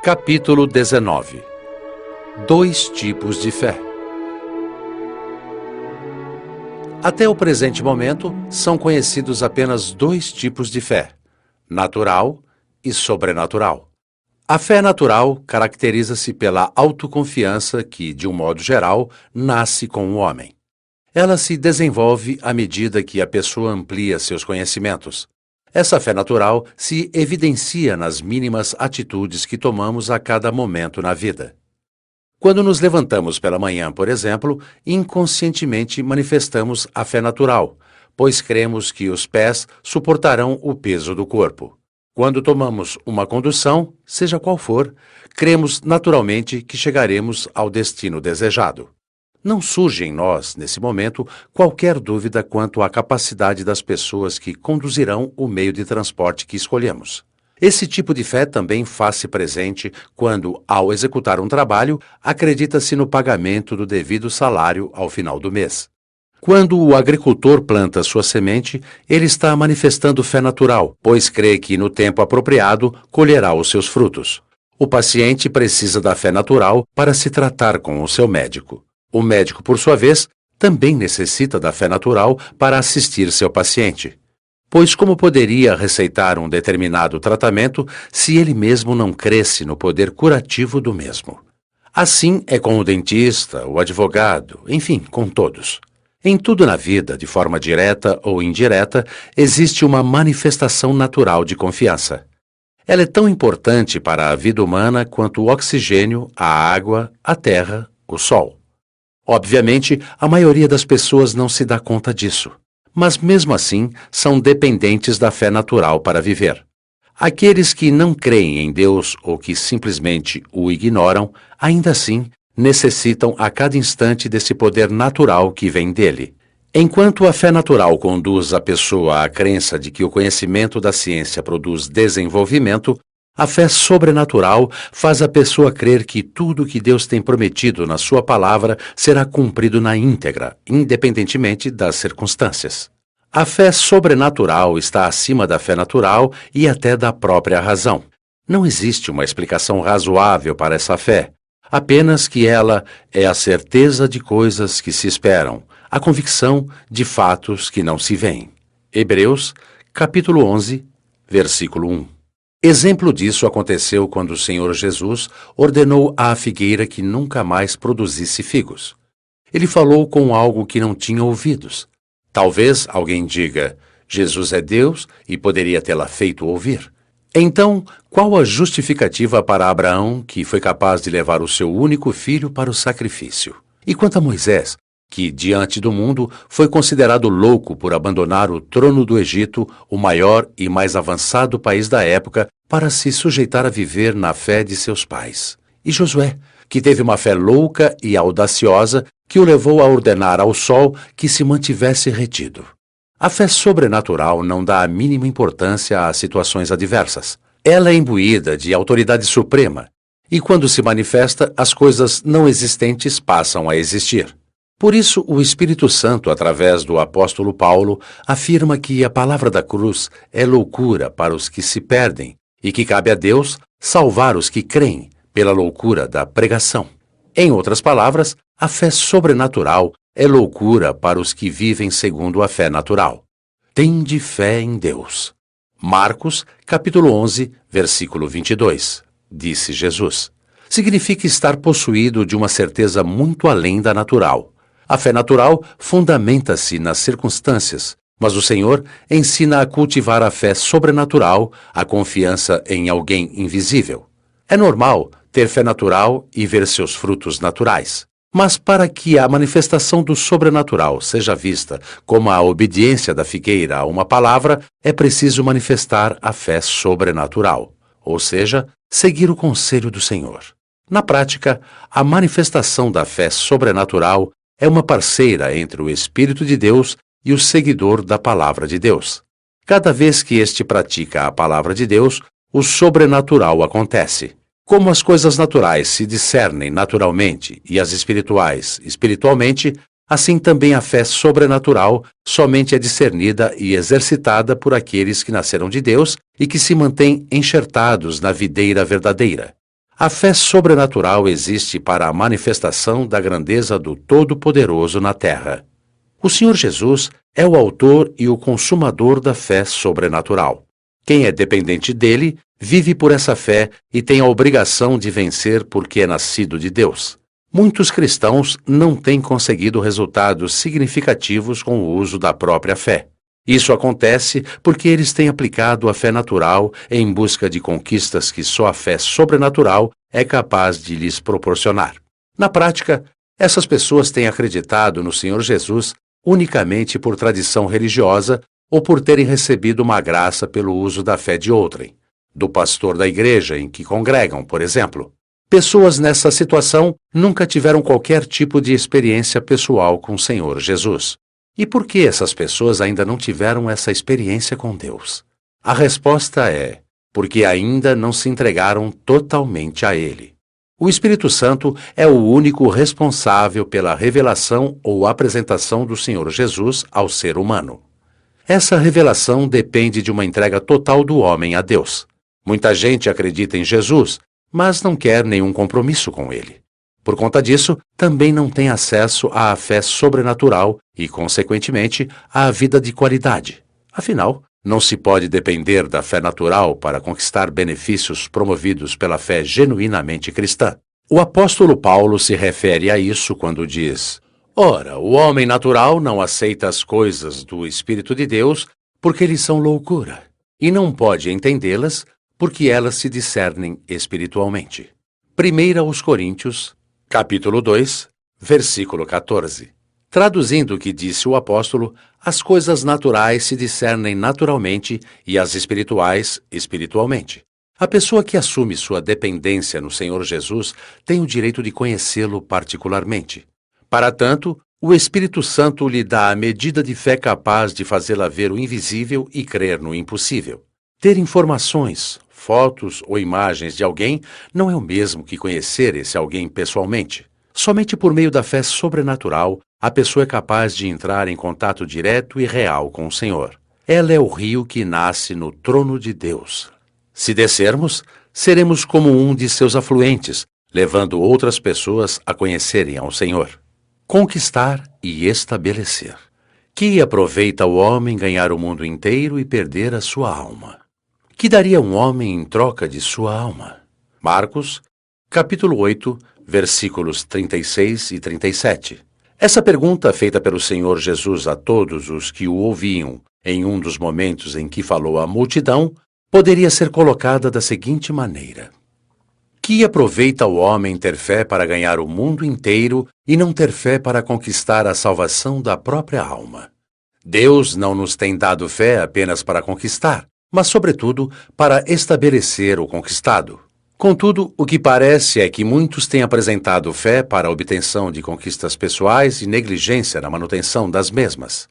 Capítulo 19. Dois tipos de fé. Até o presente momento, são conhecidos apenas dois tipos de fé: natural e sobrenatural. A fé natural caracteriza-se pela autoconfiança que, de um modo geral, nasce com o homem. Ela se desenvolve à medida que a pessoa amplia seus conhecimentos. Essa fé natural se evidencia nas mínimas atitudes que tomamos a cada momento na vida. Quando nos levantamos pela manhã, por exemplo, inconscientemente manifestamos a fé natural, pois cremos que os pés suportarão o peso do corpo. Quando tomamos uma condução, seja qual for, cremos naturalmente que chegaremos ao destino desejado. Não surge em nós, nesse momento, qualquer dúvida quanto à capacidade das pessoas que conduzirão o meio de transporte que escolhemos. Esse tipo de fé também faz-se presente quando, ao executar um trabalho, acredita-se no pagamento do devido salário ao final do mês. Quando o agricultor planta sua semente, ele está manifestando fé natural, pois crê que, no tempo apropriado, colherá os seus frutos. O paciente precisa da fé natural para se tratar com o seu médico. O médico, por sua vez, também necessita da fé natural para assistir seu paciente. Pois como poderia receitar um determinado tratamento se ele mesmo não cresce no poder curativo do mesmo? Assim é com o dentista, o advogado, enfim, com todos. Em tudo na vida, de forma direta ou indireta, existe uma manifestação natural de confiança. Ela é tão importante para a vida humana quanto o oxigênio, a água, a terra, o sol. Obviamente, a maioria das pessoas não se dá conta disso, mas mesmo assim são dependentes da fé natural para viver. Aqueles que não creem em Deus ou que simplesmente o ignoram, ainda assim, necessitam a cada instante desse poder natural que vem dele. Enquanto a fé natural conduz a pessoa à crença de que o conhecimento da ciência produz desenvolvimento, a fé sobrenatural faz a pessoa crer que tudo que Deus tem prometido na sua palavra será cumprido na íntegra, independentemente das circunstâncias. A fé sobrenatural está acima da fé natural e até da própria razão. Não existe uma explicação razoável para essa fé, apenas que ela é a certeza de coisas que se esperam, a convicção de fatos que não se veem. Hebreus, capítulo 11, versículo 1. Exemplo disso aconteceu quando o Senhor Jesus ordenou à figueira que nunca mais produzisse figos. Ele falou com algo que não tinha ouvidos. Talvez alguém diga: Jesus é Deus e poderia tê-la feito ouvir. Então, qual a justificativa para Abraão, que foi capaz de levar o seu único filho para o sacrifício? E quanto a Moisés, que, diante do mundo, foi considerado louco por abandonar o trono do Egito, o maior e mais avançado país da época, para se sujeitar a viver na fé de seus pais? E Josué, que teve uma fé louca e audaciosa que o levou a ordenar ao sol que se mantivesse retido. A fé sobrenatural não dá a mínima importância às situações adversas. Ela é imbuída de autoridade suprema, e quando se manifesta, as coisas não existentes passam a existir. Por isso, o Espírito Santo, através do apóstolo Paulo, afirma que a palavra da cruz é loucura para os que se perdem e que cabe a Deus salvar os que creem pela loucura da pregação. Em outras palavras, a fé sobrenatural é loucura para os que vivem segundo a fé natural. Tende fé em Deus. Marcos, capítulo 11, versículo 22. Disse Jesus. Significa estar possuído de uma certeza muito além da natural. A fé natural fundamenta-se nas circunstâncias, mas o Senhor ensina a cultivar a fé sobrenatural, a confiança em alguém invisível. É normal ter fé natural e ver seus frutos naturais. Mas para que a manifestação do sobrenatural seja vista como a obediência da figueira a uma palavra, é preciso manifestar a fé sobrenatural, ou seja, seguir o conselho do Senhor. Na prática, a manifestação da fé sobrenatural é uma parceira entre o Espírito de Deus e o seguidor da Palavra de Deus. Cada vez que este pratica a Palavra de Deus, o sobrenatural acontece. Como as coisas naturais se discernem naturalmente e as espirituais espiritualmente, assim também a fé sobrenatural somente é discernida e exercitada por aqueles que nasceram de Deus e que se mantêm enxertados na videira verdadeira. A fé sobrenatural existe para a manifestação da grandeza do Todo-Poderoso na terra. O Senhor Jesus é o autor e o consumador da fé sobrenatural. Quem é dependente dele, vive por essa fé e tem a obrigação de vencer porque é nascido de Deus. Muitos cristãos não têm conseguido resultados significativos com o uso da própria fé. Isso acontece porque eles têm aplicado a fé natural em busca de conquistas que só a fé sobrenatural é capaz de lhes proporcionar. Na prática, essas pessoas têm acreditado no Senhor Jesus unicamente por tradição religiosa ou por terem recebido uma graça pelo uso da fé de outrem, do pastor da igreja em que congregam, por exemplo. Pessoas nessa situação nunca tiveram qualquer tipo de experiência pessoal com o Senhor Jesus. E por que essas pessoas ainda não tiveram essa experiência com Deus? A resposta é: porque ainda não se entregaram totalmente a Ele. O Espírito Santo é o único responsável pela revelação ou apresentação do Senhor Jesus ao ser humano. Essa revelação depende de uma entrega total do homem a Deus. Muita gente acredita em Jesus, mas não quer nenhum compromisso com Ele. Por conta disso, também não tem acesso à fé sobrenatural e, consequentemente, à vida de qualidade. Afinal, não se pode depender da fé natural para conquistar benefícios promovidos pela fé genuinamente cristã. O apóstolo Paulo se refere a isso quando diz: Ora, o homem natural não aceita as coisas do Espírito de Deus porque eles são loucura, e não pode entendê-las porque elas se discernem espiritualmente. 1 aos Coríntios, capítulo 2, versículo 14. Traduzindo o que disse o apóstolo, as coisas naturais se discernem naturalmente e as espirituais, espiritualmente. A pessoa que assume sua dependência no Senhor Jesus tem o direito de conhecê-lo particularmente. Para tanto, o Espírito Santo lhe dá a medida de fé capaz de fazê-la ver o invisível e crer no impossível. Ter informações, fotos ou imagens de alguém não é o mesmo que conhecer esse alguém pessoalmente. Somente por meio da fé sobrenatural, a pessoa é capaz de entrar em contato direto e real com o Senhor. Ela é o rio que nasce no trono de Deus. Se descermos, seremos como um de seus afluentes, levando outras pessoas a conhecerem ao Senhor. Conquistar e estabelecer. Que aproveita o homem ganhar o mundo inteiro e perder a sua alma? Que daria um homem em troca de sua alma? Marcos, capítulo 8, versículos 36 e 37. Essa pergunta, feita pelo Senhor Jesus a todos os que o ouviam em um dos momentos em que falou à multidão, poderia ser colocada da seguinte maneira: que aproveita o homem ter fé para ganhar o mundo inteiro e não ter fé para conquistar a salvação da própria alma? Deus não nos tem dado fé apenas para conquistar, mas, sobretudo, para estabelecer o conquistado. Contudo, o que parece é que muitos têm apresentado fé para a obtenção de conquistas pessoais e negligência na manutenção das mesmas.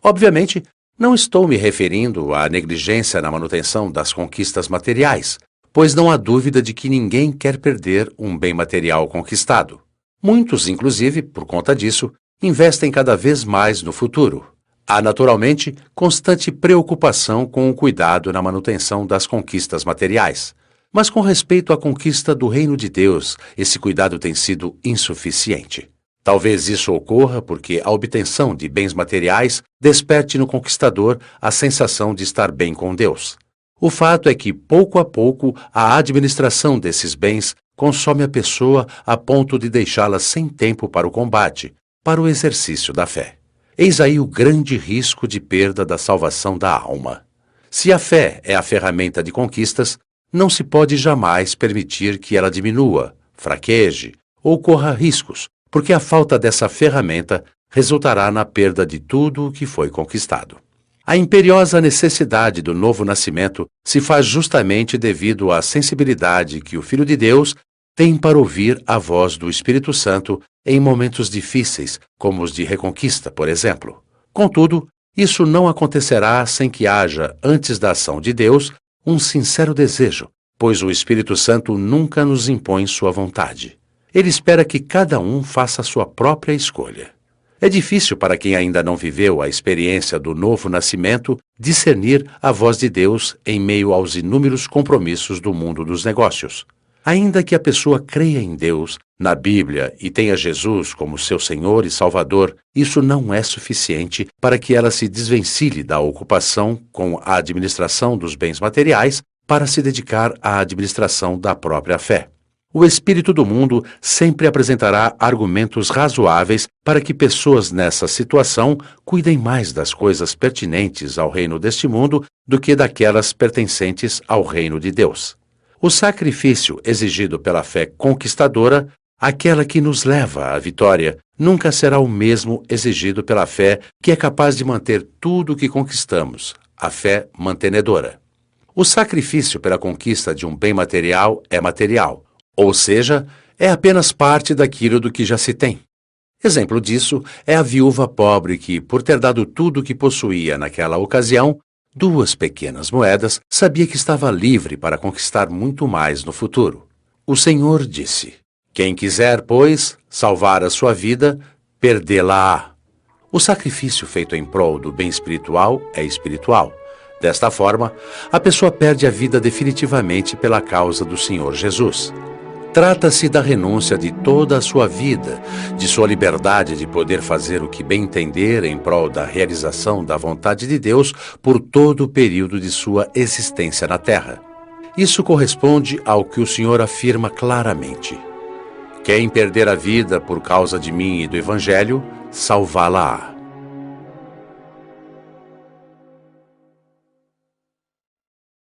Obviamente, não estou me referindo à negligência na manutenção das conquistas materiais, pois não há dúvida de que ninguém quer perder um bem material conquistado. Muitos, inclusive, por conta disso, investem cada vez mais no futuro. Há, naturalmente, constante preocupação com o cuidado na manutenção das conquistas materiais. Mas com respeito à conquista do reino de Deus, esse cuidado tem sido insuficiente. Talvez isso ocorra porque a obtenção de bens materiais desperte no conquistador a sensação de estar bem com Deus. O fato é que, pouco a pouco, a administração desses bens consome a pessoa a ponto de deixá-la sem tempo para o combate, para o exercício da fé. Eis aí o grande risco de perda da salvação da alma. Se a fé é a ferramenta de conquistas, não se pode jamais permitir que ela diminua, fraqueje ou corra riscos, porque a falta dessa ferramenta resultará na perda de tudo o que foi conquistado. A imperiosa necessidade do novo nascimento se faz justamente devido à sensibilidade que o Filho de Deus tem para ouvir a voz do Espírito Santo em momentos difíceis, como os de reconquista, por exemplo. Contudo, isso não acontecerá sem que haja, antes da ação de Deus, um sincero desejo, pois o Espírito Santo nunca nos impõe sua vontade. Ele espera que cada um faça a sua própria escolha. É difícil para quem ainda não viveu a experiência do novo nascimento discernir a voz de Deus em meio aos inúmeros compromissos do mundo dos negócios. Ainda que a pessoa creia em Deus, na Bíblia e tenha Jesus como seu Senhor e Salvador, isso não é suficiente para que ela se desvencilhe da ocupação com a administração dos bens materiais para se dedicar à administração da própria fé. O espírito do mundo sempre apresentará argumentos razoáveis para que pessoas nessa situação cuidem mais das coisas pertinentes ao reino deste mundo do que daquelas pertencentes ao reino de Deus. O sacrifício exigido pela fé conquistadora, aquela que nos leva à vitória, nunca será o mesmo exigido pela fé que é capaz de manter tudo o que conquistamos, a fé mantenedora. O sacrifício pela conquista de um bem material é material, ou seja, é apenas parte daquilo do que já se tem. Exemplo disso é a viúva pobre que, por ter dado tudo o que possuía naquela ocasião, 2 pequenas moedas, sabia que estava livre para conquistar muito mais no futuro. O Senhor disse: "Quem quiser, pois, salvar a sua vida, perdê-la-á." O sacrifício feito em prol do bem espiritual é espiritual. Desta forma, a pessoa perde a vida definitivamente pela causa do Senhor Jesus. Trata-se da renúncia de toda a sua vida, de sua liberdade de poder fazer o que bem entender em prol da realização da vontade de Deus por todo o período de sua existência na Terra. Isso corresponde ao que o Senhor afirma claramente: "Quem perder a vida por causa de mim e do Evangelho, salvá-la-á."